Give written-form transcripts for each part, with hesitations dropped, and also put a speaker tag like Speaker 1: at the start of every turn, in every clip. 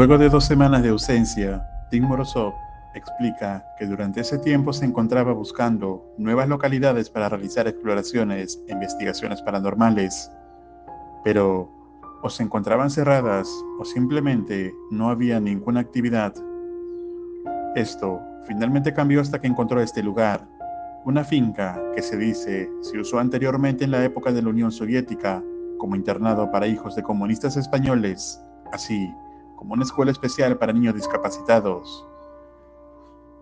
Speaker 1: Luego de 2 semanas de ausencia, Tim Morozov explica que durante ese tiempo se encontraba buscando nuevas localidades para realizar exploraciones e investigaciones paranormales, pero o se encontraban cerradas o simplemente no había ninguna actividad. Esto finalmente cambió hasta que encontró este lugar, una finca que se dice se usó anteriormente en la época de la Unión Soviética como internado para hijos de comunistas españoles, así como una escuela especial para niños discapacitados.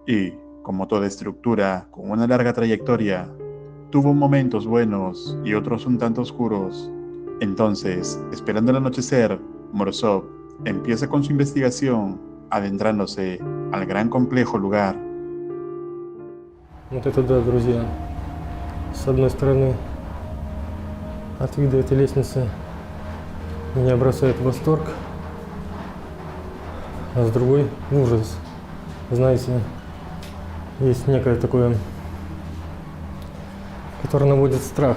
Speaker 1: Y, como toda estructura con una larga trayectoria, tuvo momentos buenos y otros un tanto oscuros. Entonces, esperando el anochecer, Morozov empieza con su investigación, adentrándose al gran complejo lugar.
Speaker 2: Вот это да, друзья. С одной стороны, от вида этой лестницы меня бросает в восторг, а с другой – ужас. Знаете, есть некое такое, которое наводит страх,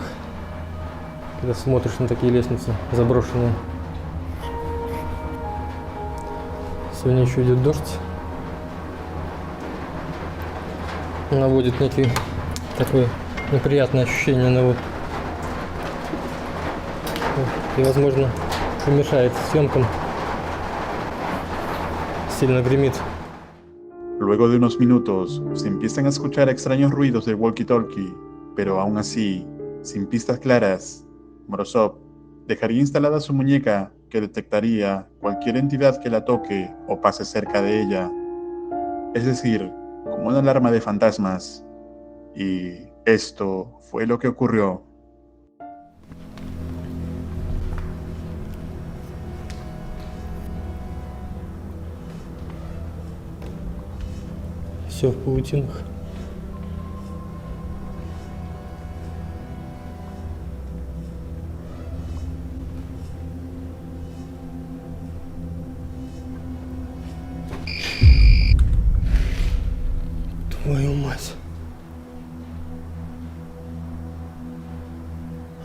Speaker 2: когда смотришь на такие лестницы заброшенные. Сегодня еще идет дождь. Наводит некие такое неприятное ощущение на вот. И, возможно, помешает съемкам. Сильно гремит.
Speaker 1: Luego de unos minutos, se empiezan a escuchar extraños ruidos del walkie-talkie, pero aún así, sin pistas claras, Morozov dejaría instalada su muñeca que detectaría cualquier entidad que la toque o pase cerca de ella. Es decir, como una alarma de fantasmas. Y esto fue lo que ocurrió.
Speaker 2: Все в паутинах. Твою мать.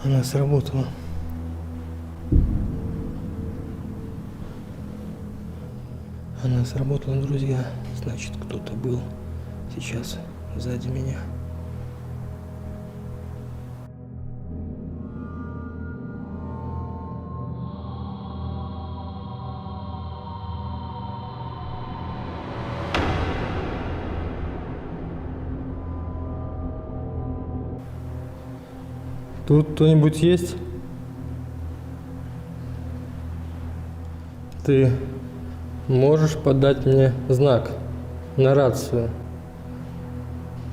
Speaker 2: Она сработала. Она сработала, друзья. Значит, кто-то был сейчас сзади меня. Тут кто-нибудь есть? Ты можешь подать мне знак на рацию?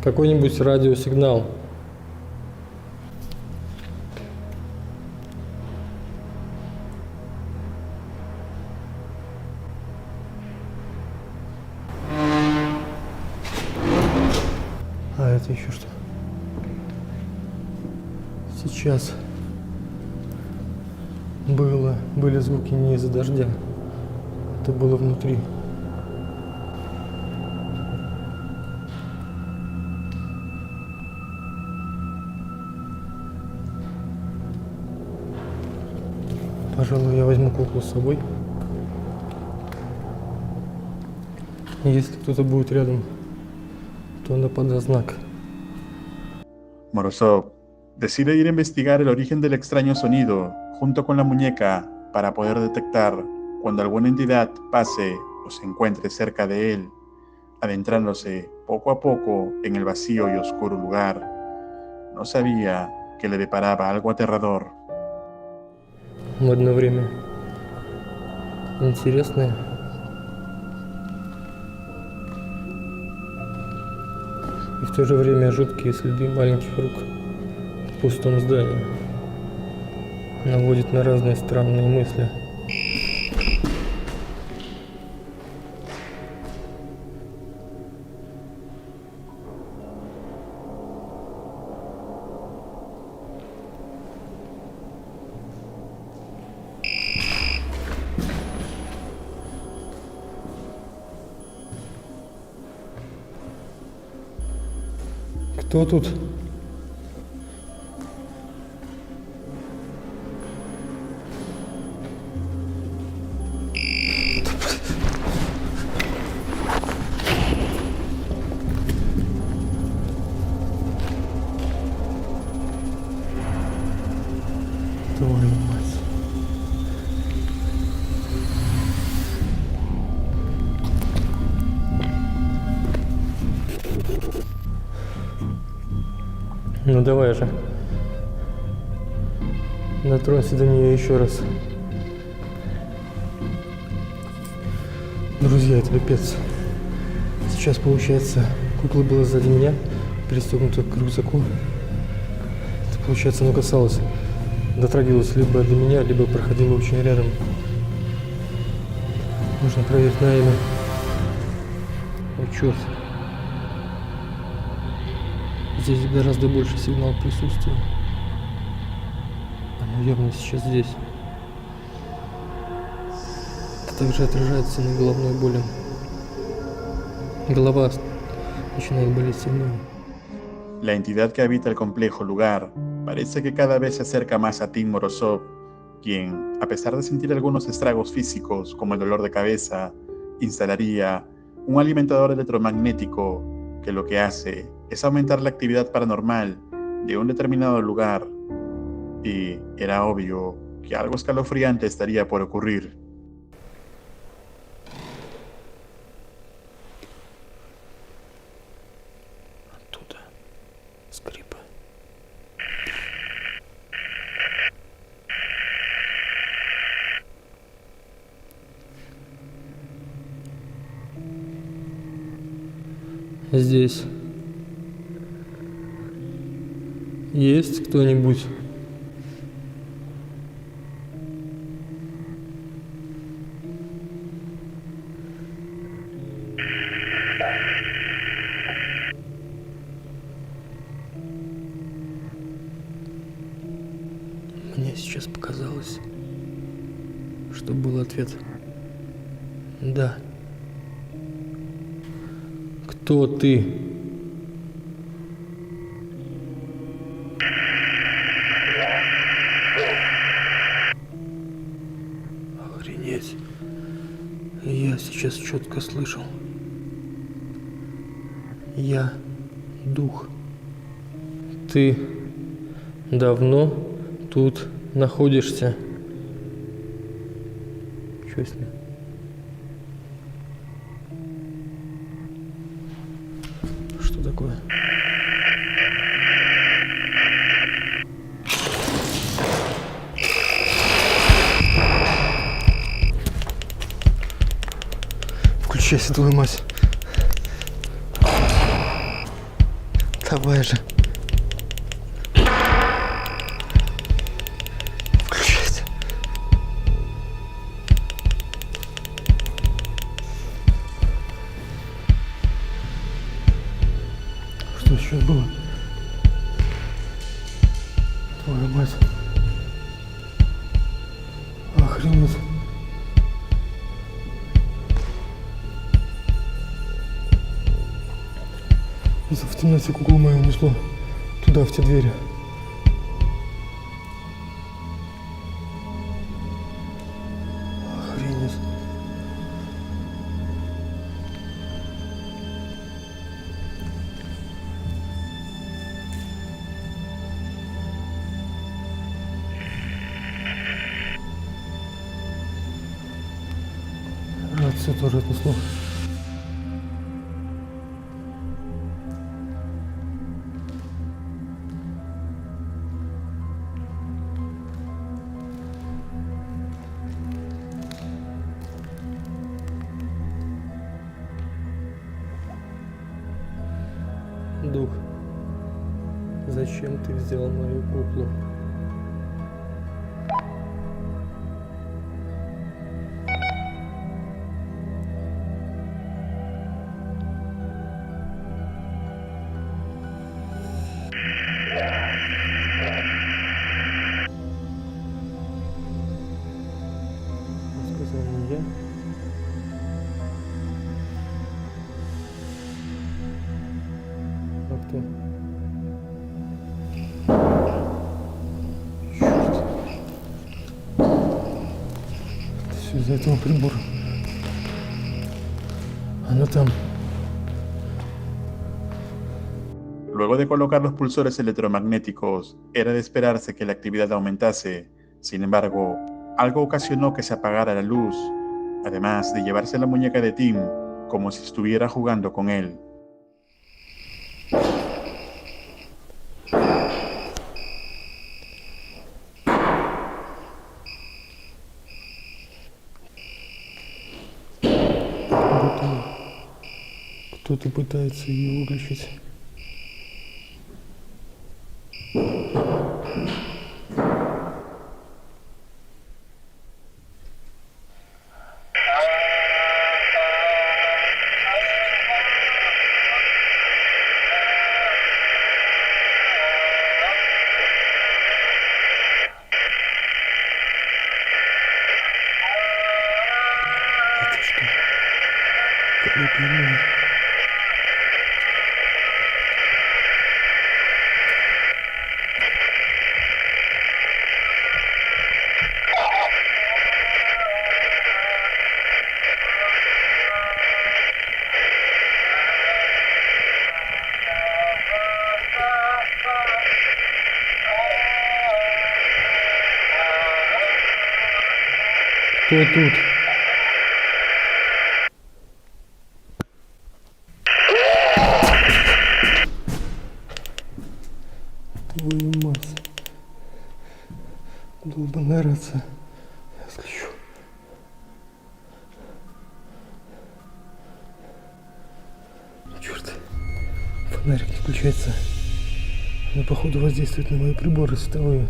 Speaker 2: Какой-нибудь радиосигнал? А это еще что? Сейчас были звуки не из-за дождя, это было внутри. Пожалуй, я возьму куклу с собой. Если кто-то будет рядом, то она подаст знак.
Speaker 1: Morozov decide ir a investigar el origen del extraño sonido junto con la muñeca para poder detectar cuando alguna entidad pase o se encuentre cerca de él, adentrándose poco a poco en el vacío y oscuro lugar. No sabía que le deparaba algo aterrador.
Speaker 2: В одно время интересное. И в то же время жуткие следы маленьких рук в пустом здании. Наводит на разные странные мысли. Кто тут? Ну давай же. Дотронься до нее еще раз. Друзья, это пипец. Сейчас получается, кукла была сзади меня, пристегнута к рюкзаку. Это, получается, она касалась, дотрагивалась либо до меня, либо проходила очень рядом. Нужно проверить на имя. О, черт. Здесь гораздо больше сигнал присутствия. Оно явно сейчас здесь. Это также отражается на головной боли. Голова начинает болеть сильнее.
Speaker 1: La entidad que habita el complejo lugar parece que cada vez se acerca más a Tim Morozov, quien, a pesar de sentir algunos estragos físicos como el dolor de cabeza, instalaría un alimentador electromagnético que lo que hace es aumentar la actividad paranormal de un determinado lugar, y era obvio que algo escalofriante estaría por ocurrir.
Speaker 2: Оттуда скрипы. Здесь есть кто-нибудь? Мне сейчас показалось, что был ответ «да». Кто ты? Охренеть. Я сейчас четко слышал. Я дух. Ты давно тут находишься? Чё с ним? Что такое? Включайся, твою мать. Давай же. Включайся. Что сейчас было? Твою мать. Охренеть. Это в темноте куклу мою несло туда, в те двери. Охренеть. Рацию тоже отнесло. Дух, зачем ты взял мою куклу? Он сказал не я. А кто? Черт. Это все из-за этого прибора. Она там.
Speaker 1: Luego de colocar los pulsores electromagnéticos, era de esperarse que la actividad aumentase. Sin embargo, algo ocasionó que se apagara la luz, además de llevarse la muñeca de Tim como si estuviera jugando con él.
Speaker 2: кто-то пытается ее выключить. Это что? Колыбельная. Кто тут? Твою мать. Долбаная рация. Я включу. Черт. Фонарик не включается. Но походу воздействует на мои приборы световые.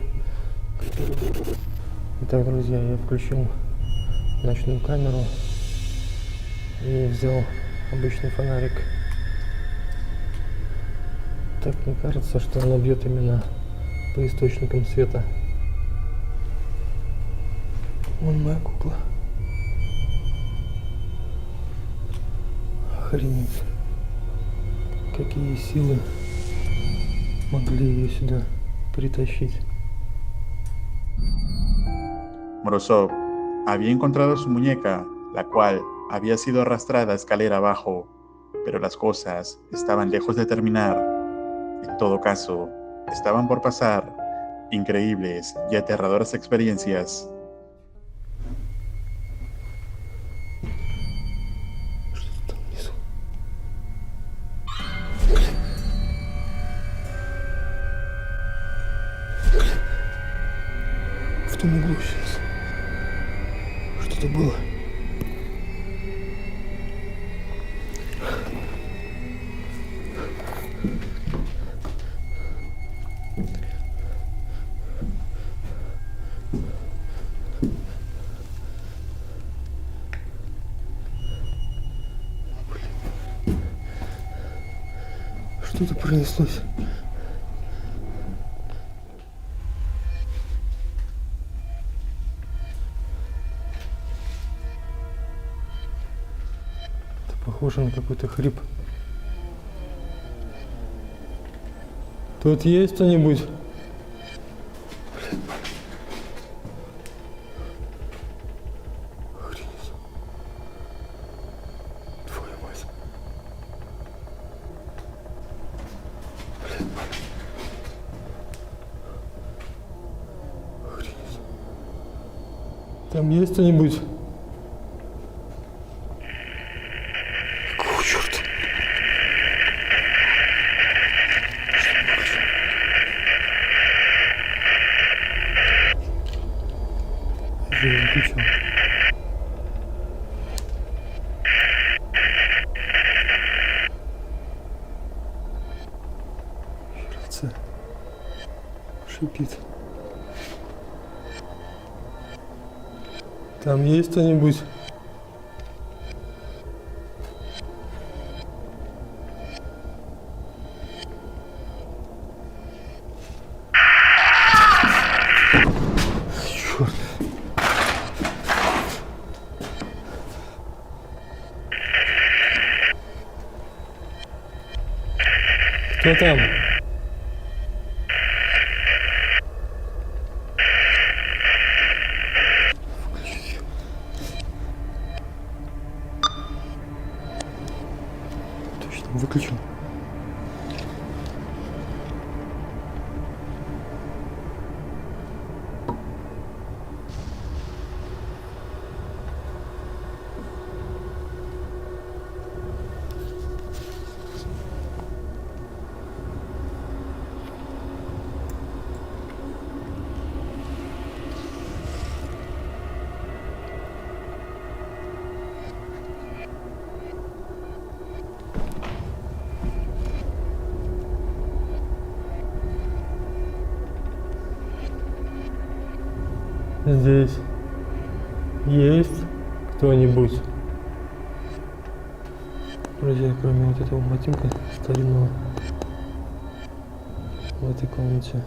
Speaker 2: Итак, друзья, я включил ночную камеру и взял обычный фонарик. Так мне кажется, что она бьет именно по источникам света. Вон моя кукла. Охренеть. Какие силы могли ее сюда prитащить.
Speaker 1: Morozov había encontrado su muñeca, la cual había sido arrastrada escalera abajo, pero las cosas estaban lejos de terminar. En todo caso, estaban por pasar increíbles y aterradoras experiencias.
Speaker 2: Что-то там внизу. В том углу сейчас. Что-то было. Что-то пронеслось. Это похоже на какой-то хрип. Тут есть кто-нибудь? Охренеть. Твою мать. Охренеть. Там есть кто-нибудь? Какого черта? Я его выключил. Рация шипит. Там есть кто-нибудь? Черт. Кто там? Выключить. Точно, выключил. Здесь есть кто-нибудь? Друзья, кроме вот этого ботинка старинного, в этой комнате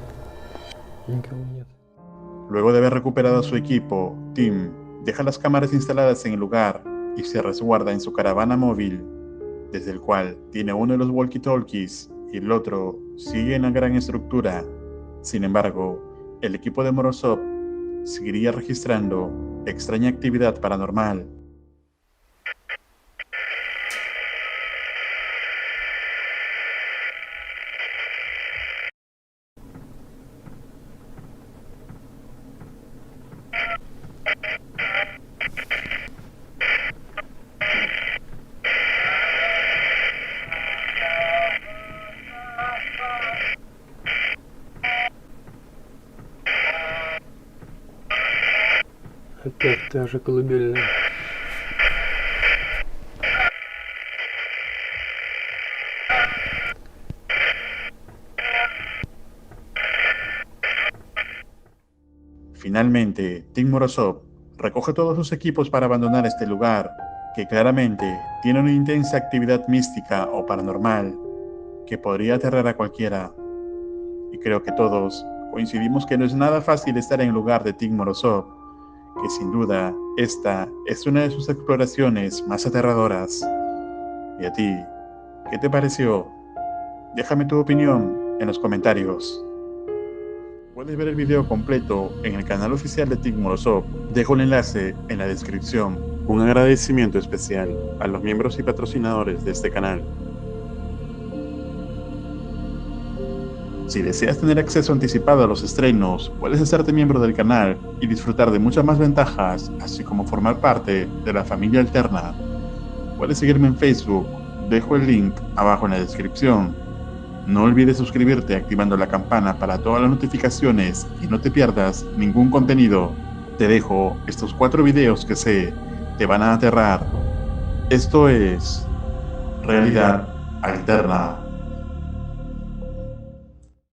Speaker 2: никого нет.
Speaker 1: Luego de haber recuperado su equipo, Tim deja las cámaras instaladas en el lugar y se resguarda en su caravana móvil, desde el cual tiene uno de los walkie-talkies y el otro sigue en la gran estructura. Sin embargo, el equipo de Morozov seguiría registrando extraña actividad paranormal.
Speaker 2: Опять та же колыбельная.
Speaker 1: Finalmente, Tim Morozov recoge todos sus equipos para abandonar este lugar, que claramente tiene una intensa actividad mística o paranormal que podría aterrar a cualquiera. Y creo que todos coincidimos que no es nada fácil estar en el lugar de Tim Morozov, que sin duda esta es una de sus exploraciones más aterradoras. ¿Y a ti? ¿Qué te pareció? Déjame tu opinión en los comentarios. Puedes ver el video completo en el canal oficial de Tim Morozov. Dejo el enlace en la descripción. Un agradecimiento especial a los miembros y patrocinadores de este canal. Si deseas tener acceso anticipado a los estrenos, puedes hacerte miembro del canal y disfrutar de muchas más ventajas, así como formar parte de la familia alterna. Puedes seguirme en Facebook, dejo el link abajo en la descripción. No olvides suscribirte activando la campana para todas las notificaciones y no te pierdas ningún contenido. Te dejo estos 4 videos que sé te van a aterrar. Esto es Realidad Alterna.